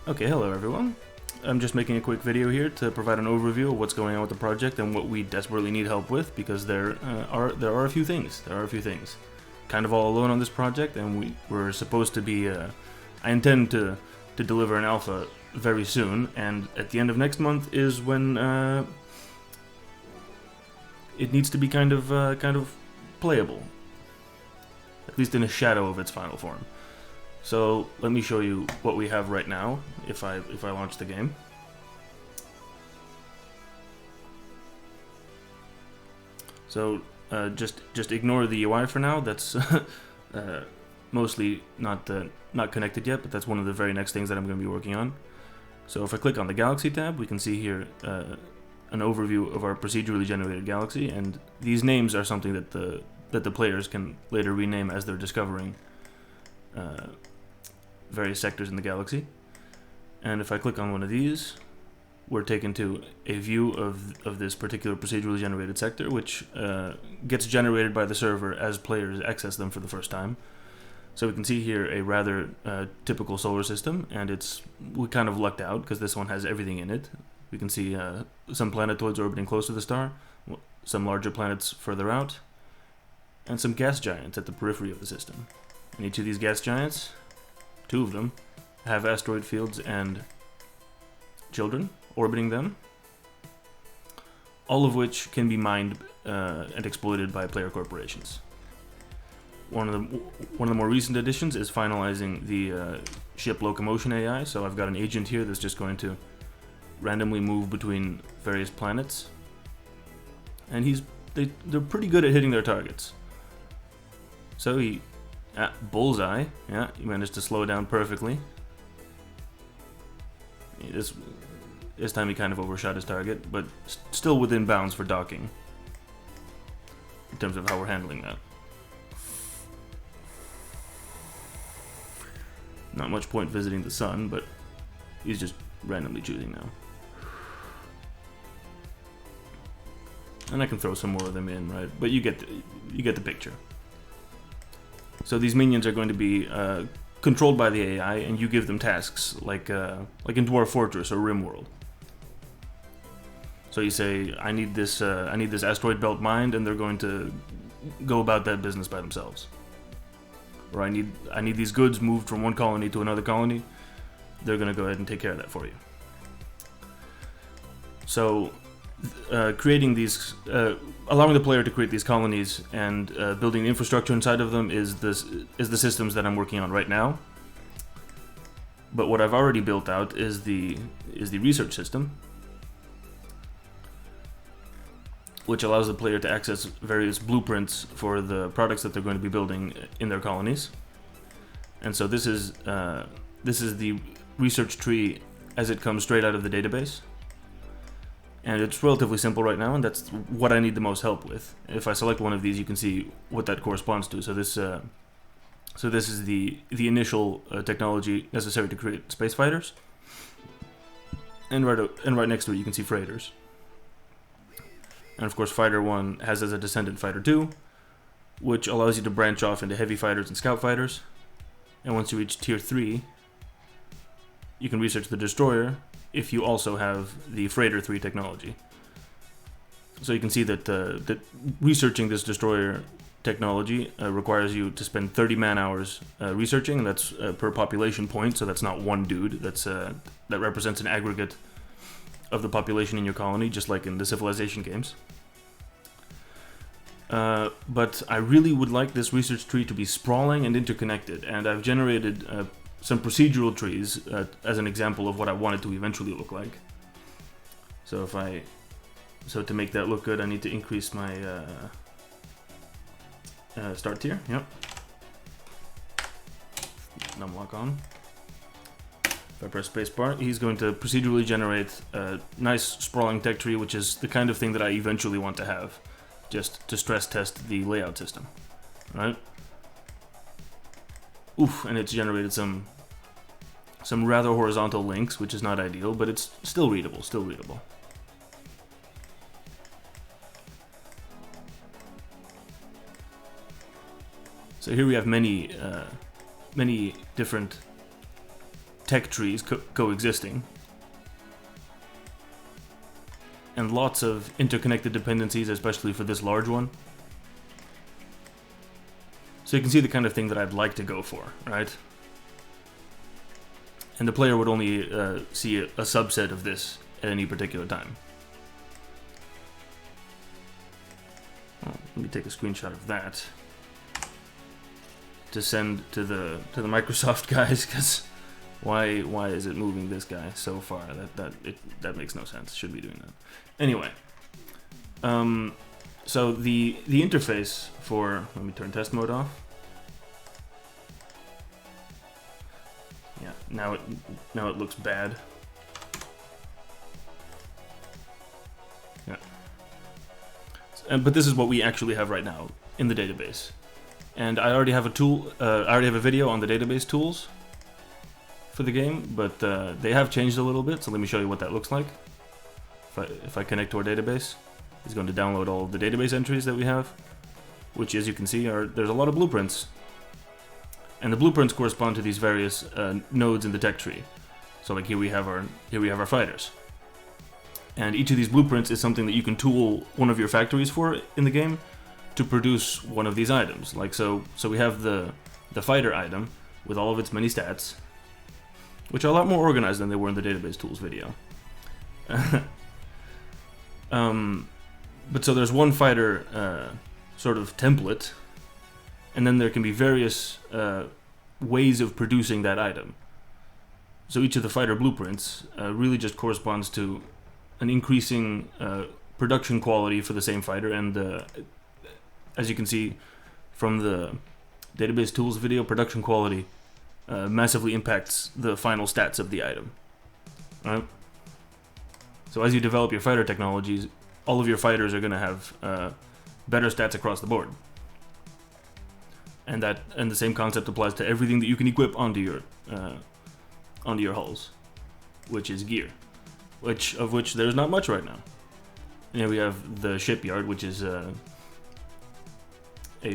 Okay, hello everyone. I'm just making a quick video here to provide an overview of what's going on with the project and what we desperately need help with, because there are a few things. Kind of all alone on this project, and we're supposed to be. I intend to deliver an alpha very soon, and at the end of next month is when it needs to be kind of playable, at least in a shadow of its final form. So let me show you what we have right now. If I launch the game, so just ignore the UI for now. That's mostly not connected yet, but that's one of the very next things that I'm going to be working on. So if I click on the Galaxy tab, we can see here an overview of our procedurally generated galaxy, and these names are something that the players can later rename as they're discovering various sectors in the galaxy. And if I click on one of these, we're taken to a view of this particular procedurally generated sector, which gets generated by the server as players access them for the first time. So we can see here a rather typical solar system, and we kind of lucked out because this one has everything in it. We can see some planetoids orbiting close to the star, some larger planets further out, and some gas giants at the periphery of the system. And each of these gas giants, two of them, have asteroid fields and children orbiting them, all of which can be mined and exploited by player corporations. One of the more recent additions is finalizing the ship locomotion AI. So I've got an agent here that's just going to randomly move between various planets, and they're pretty good at hitting their targets. So bullseye, yeah, he managed to slow down perfectly. This time he kind of overshot his target, but still within bounds for docking in terms of how we're handling that. Not much point visiting the sun, but he's just randomly choosing now. And I can throw some more of them in, right? But you get the picture. So these minions are going to be controlled by the AI, and you give them tasks like in Dwarf Fortress or Rimworld. So you say, I need this asteroid belt mined, and they're going to go about that business by themselves. Or I need these goods moved from one colony to another colony. They're going to go ahead and take care of that for you. So creating these, allowing the player to create these colonies and building the infrastructure inside of them is the systems that I'm working on right now. But what I've already built out is the research system, which allows the player to access various blueprints for the products that they're going to be building in their colonies. And so this is the research tree as it comes straight out of the database. And it's relatively simple right now, and that's what I need the most help with. If I select one of these, you can see what that corresponds to. So this is the initial technology necessary to create space fighters, and right next to it you can see freighters. And of course, Fighter 1 has as a descendant Fighter 2, which allows you to branch off into heavy fighters and scout fighters. And once you reach Tier 3, you can research the destroyer if you also have the Freighter 3 technology. So you can see that researching this destroyer technology requires you to spend 30 man-hours researching, and that's per population point, so that's not one dude. That represents an aggregate of the population in your colony, just like in the Civilization games. But I really would like this research tree to be sprawling and interconnected, and I've generated some procedural trees as an example of what I want it to eventually look like. So to make that look good, I need to increase my start tier. Yep. Numlock on. If I press spacebar, he's going to procedurally generate a nice sprawling tech tree, which is the kind of thing that I eventually want to have, just to stress test the layout system. Right? Oof, and it's generated some rather horizontal links, which is not ideal, but it's still readable, So here we have many different tech trees coexisting. And lots of interconnected dependencies, especially for this large one. So you can see the kind of thing that I'd like to go for, right? And the player would only see a subset of this at any particular time. Well, let me take a screenshot of that to send to the Microsoft guys, because why is it moving this guy so far? That makes no sense. Should be doing that. Anyway, so the interface for, let me turn test mode off. Yeah, now it looks bad. Yeah. But this is what we actually have right now in the database. And I already have a tool, I already have a video on the database tools for the game, but they have changed a little bit, so let me show you what that looks like. If I connect to our database, it's going to download all of the database entries that we have, which, as you can see, there's a lot of blueprints. And the blueprints correspond to these various nodes in the tech tree. So like here we have our fighters. And each of these blueprints is something that you can tool one of your factories for in the game to produce one of these items. Like so we have the fighter item with all of its many stats, which are a lot more organized than they were in the database tools video. But so there's one fighter sort of template, and then there can be various ways of producing that item. So each of the fighter blueprints really just corresponds to an increasing production quality for the same fighter, and as you can see from the database tools video, production quality massively impacts the final stats of the item. Right? So as you develop your fighter technologies, all of your fighters are going to have better stats across the board. And the same concept applies to everything that you can equip onto your hulls, which is gear, of which there's not much right now. And here we have the shipyard, which is a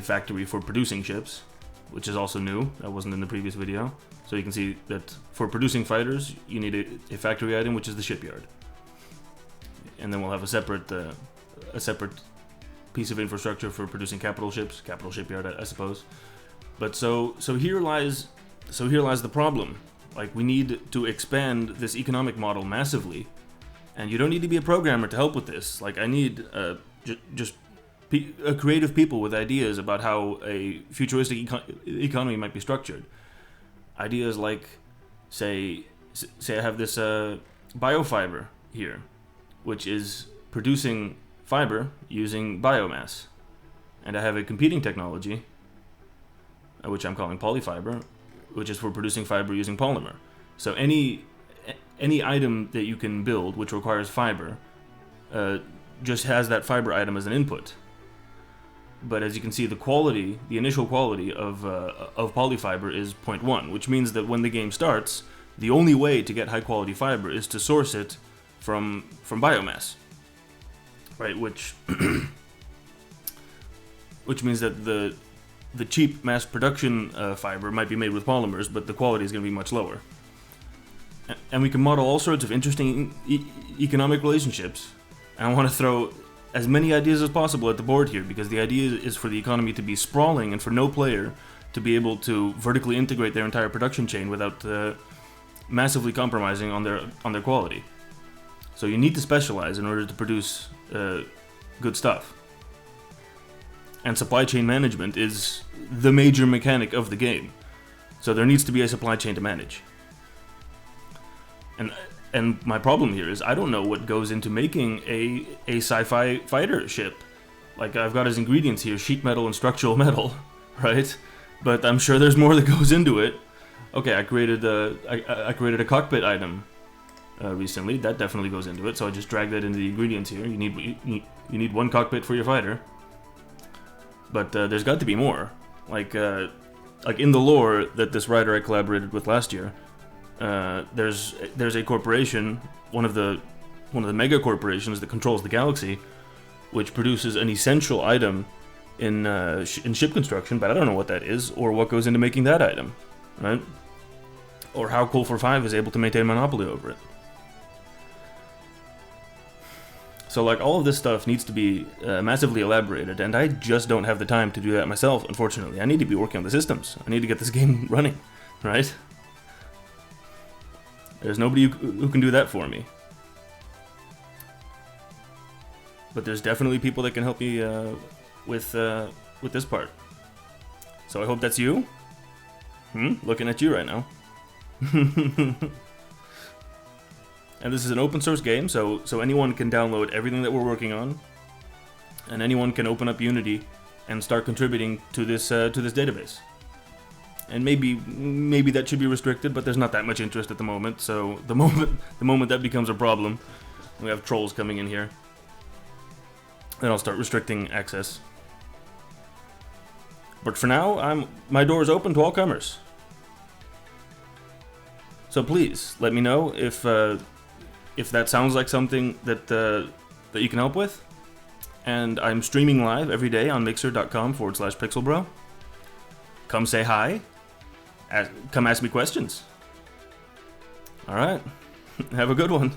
factory for producing ships, which is also new. That wasn't in the previous video. So you can see that for producing fighters, you need a factory item, which is the shipyard. And then we'll have a separate piece of infrastructure for producing capital shipyard, I suppose. But so here lies the problem. Like, we need to expand this economic model massively, and you don't need to be a programmer to help with this. Like, I need creative people with ideas about how a futuristic economy might be structured. Ideas like, say I have this biofiber here, which is producing fiber using biomass. And I have a competing technology, which I'm calling polyfiber, which is for producing fiber using polymer. So any item that you can build which requires fiber just has that fiber item as an input. But as you can see, the initial quality of polyfiber is 0.1, which means that when the game starts, the only way to get high quality fiber is to source it from biomass, right? Which means that the cheap mass production fiber might be made with polymers, but the quality is going to be much lower. And we can model all sorts of interesting economic relationships. And I want to throw as many ideas as possible at the board here, because the idea is for the economy to be sprawling and for no player to be able to vertically integrate their entire production chain without massively compromising on their quality. So you need to specialize in order to produce good stuff. And supply chain management is the major mechanic of the game. So there needs to be a supply chain to manage. And my problem here is I don't know what goes into making a sci-fi fighter ship. Like, I've got as ingredients here sheet metal and structural metal, right? But I'm sure there's more that goes into it. Okay, I created a cockpit item recently. That definitely goes into it. So I just drag that into the ingredients here. You need one cockpit for your fighter. But there's got to be more. Like in the lore that this writer I collaborated with last year, there's a corporation, one of the mega corporations that controls the galaxy, which produces an essential item in ship construction, but I don't know what that is or what goes into making that item, right? or how Cool for 5 is able to maintain monopoly over it. So like all of this stuff needs to be massively elaborated, and I just don't have the time to do that myself, unfortunately. I need to be working on the systems. I need to get this game running, right? There's nobody who can do that for me. But there's definitely people that can help me with this part. So I hope that's you. Looking at you right now. And this is an open source game, so anyone can download everything that we're working on, and anyone can open up Unity and start contributing to this database. And maybe that should be restricted, but there's not that much interest at the moment. So the moment that becomes a problem, we have trolls coming in here, then I'll start restricting access. But for now, my door is open to all comers. So please let me know if that sounds like something that you can help with. And I'm streaming live every day on mixer.com/pixelbro. Come say hi. Come ask me questions. All right. Have a good one.